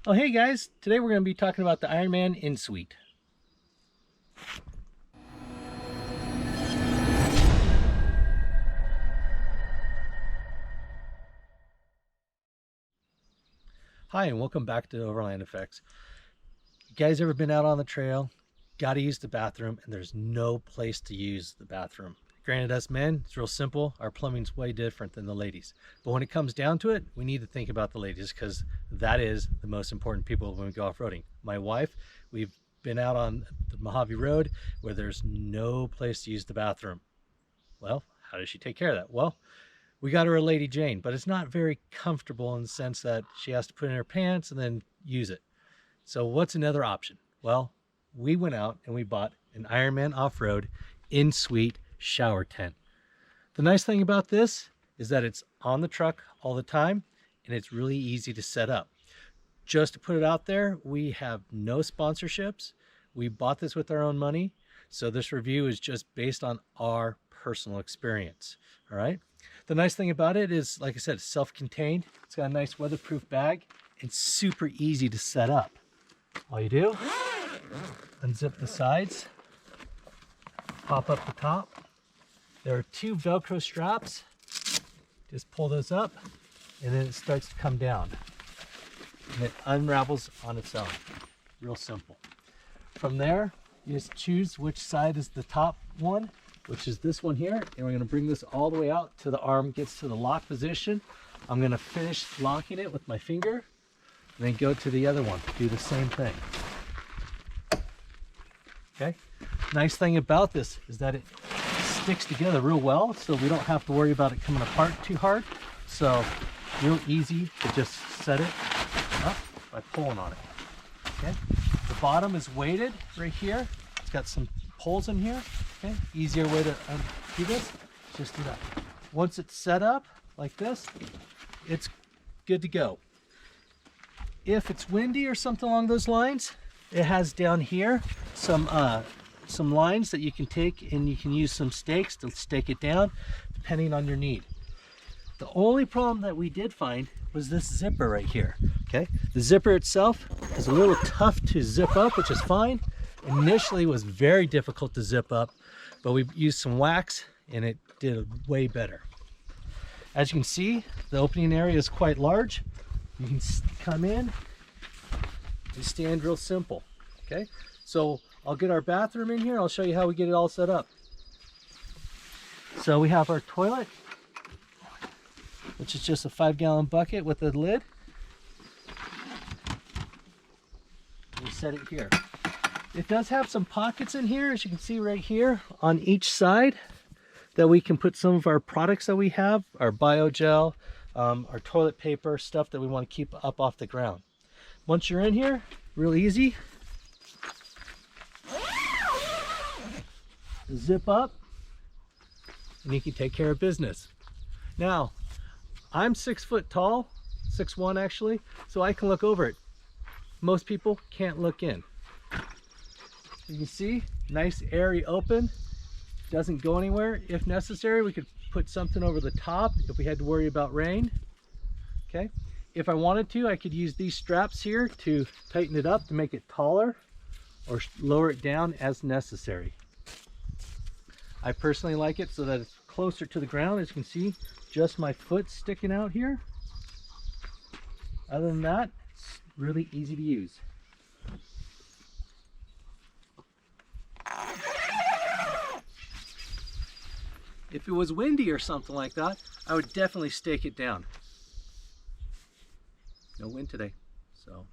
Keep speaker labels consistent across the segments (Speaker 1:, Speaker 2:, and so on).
Speaker 1: Oh, hey guys, today we're going to be talking about the Ironman Ensuite. Hi, and welcome back to Overland Effects. You guys ever been out on the trail, got to use the bathroom, and there's no place to use the bathroom? Granted, us men, it's real simple. Our plumbing's way different than the ladies. But when it comes down to it, we need to think about the ladies because that is the most important people when we go off-roading. My wife, we've been out on the Mojave Road where there's no place to use the bathroom. Well, how does she take care of that? Well, we got her a Lady Jane, but it's not very comfortable in the sense that she has to put in her pants and then use it. So what's another option? Well, we went out and we bought an Ironman Off-Road Ensuite shower tent. The nice thing about this is that it's on the truck all the time and it's really easy to set up. Just to put it out there, we have no sponsorships. We bought this with our own money. So this review is just based on our personal experience. All right. The nice thing about it is, like I said, it's self-contained. It's got a nice weatherproof bag. It's super easy to set up. All you do, unzip the sides, pop up the top. There are two Velcro straps. Just pull those up and then it starts to come down. And it unravels on its own. Real simple. From there, you just choose which side is the top one, which is this one here. And we're going to bring this all the way out till the arm gets to the lock position. I'm going to finish locking it with my finger and then go to the other one. Do the same thing. Okay. Nice thing about this is that it sticks together real well, so we don't have to worry about it coming apart too hard. So real easy to just set it up by pulling on it. Okay. The bottom is weighted right here. It's got some poles in here. Okay. Easier way to do this, just do that. Once it's set up like this, it's good to go. If it's windy or something along those lines, it has down here some lines that you can take and you can use some stakes to stake it down depending on your need. The only problem that we did find was this zipper right here. Okay, the zipper itself is a little tough to zip up, which is fine. Initially it was very difficult to zip up, but we used some wax and it did way better. As you can see, the opening area is quite large. You can come in and stand real simple. Okay, so I'll get our bathroom in here. I'll show you how we get it all set up. So we have our toilet, which is just a 5-gallon bucket with a lid. We set it here. It does have some pockets in here, as you can see right here on each side, that we can put some of our products that we have, our biogel, our toilet paper, stuff that we want to keep up off the ground. Once you're in here, real easy. Zip up and you can take care of business. Now, I'm 6 foot tall, 6'1" actually, so I can look over it. Most people can't look in. You can see, nice airy open, doesn't go anywhere. If necessary, we could put something over the top if we had to worry about rain. Okay, if I wanted to, I could use these straps here to tighten it up to make it taller or lower it down as necessary. I personally like it so that it's closer to the ground. As you can see, just my foot sticking out here. Other than that, it's really easy to use. If it was windy or something like that, I would definitely stake it down. No wind today, so.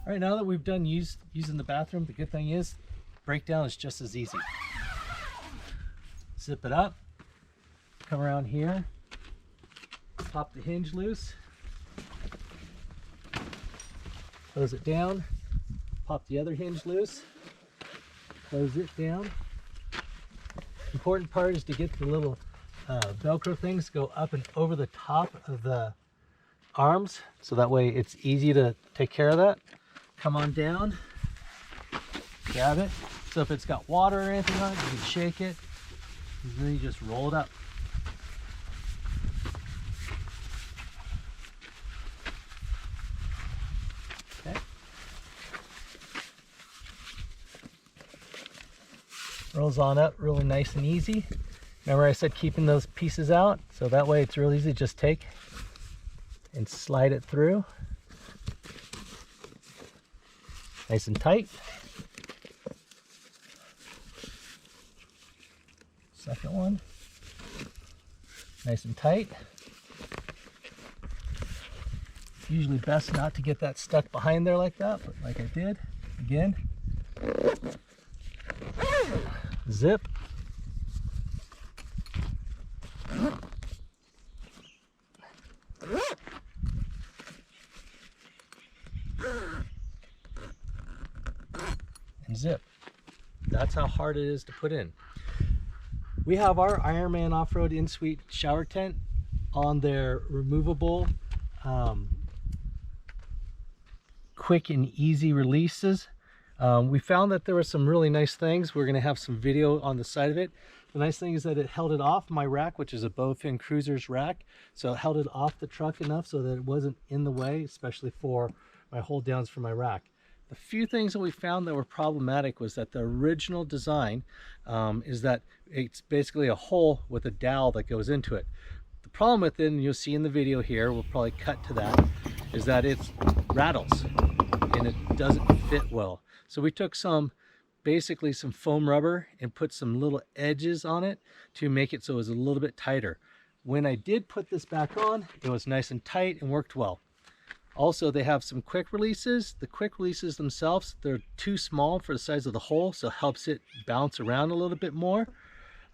Speaker 1: All right, now that we've done using the bathroom, the good thing is breakdown is just as easy. Zip it up, come around here, pop the hinge loose, close it down, pop the other hinge loose, close it down. Important part is to get the little Velcro things go up and over the top of the arms, so that way it's easy to take care of that. Come on down, grab it. So if it's got water or anything on it, you can shake it, and then you just roll it up. Okay. Rolls on up really nice and easy. Remember I said keeping those pieces out, so that way it's real easy to just take and slide it through. Nice and tight. Second one. Nice and tight. Usually best not to get that stuck behind there like that, but like I did. Again. Zip. And zip. That's how hard it is to put in. We have our Ironman Off-Road Ensuite shower tent on their removable quick and easy releases. We found that there were some really nice things. We're going to have some video on the side of it. The nice thing is that it held it off my rack, which is a Bowfin Cruiser's rack. So it held it off the truck enough so that it wasn't in the way, especially for my hold downs for my rack. The few things that we found that were problematic was that the original design is that it's basically a hole with a dowel that goes into it. The problem with it, and you'll see in the video here, we'll probably cut to that, is that it rattles and it doesn't fit well. So we took basically some foam rubber and put some little edges on it to make it so it was a little bit tighter. When I did put this back on, it was nice and tight and worked well. Also, they have some quick releases. The quick releases themselves, they're too small for the size of the hole, so it helps it bounce around a little bit more.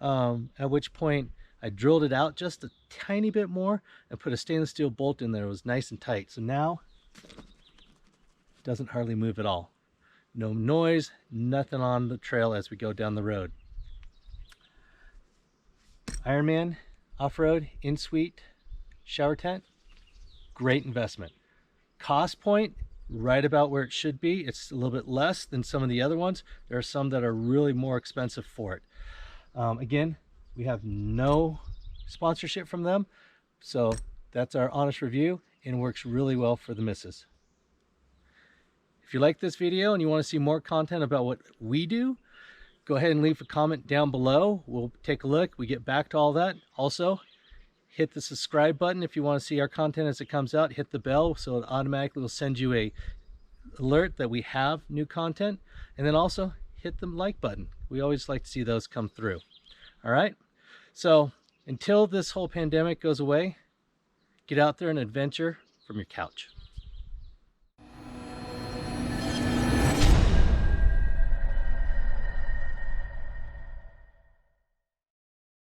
Speaker 1: At which point I drilled it out just a tiny bit more and put a stainless steel bolt in there. It was nice and tight. So now it doesn't hardly move at all. No noise, nothing on the trail as we go down the road. Ironman Off-Road Ensuite shower tent, great investment. Cost point, right about where it should be. It's a little bit less than some of the other ones. There are some that are really more expensive for it. Again, we have no sponsorship from them, so that's our honest review, and works really well for the missus. If you like this video and you want to see more content about what we do, go ahead and leave a comment down below. We'll take a look. We get back to all that. Also, hit the subscribe button if you want to see our content as it comes out. Hit the bell so it automatically will send you a alert that we have new content. And then also hit the like button. We always like to see those come through. All right. So until this whole pandemic goes away, get out there and adventure from your couch.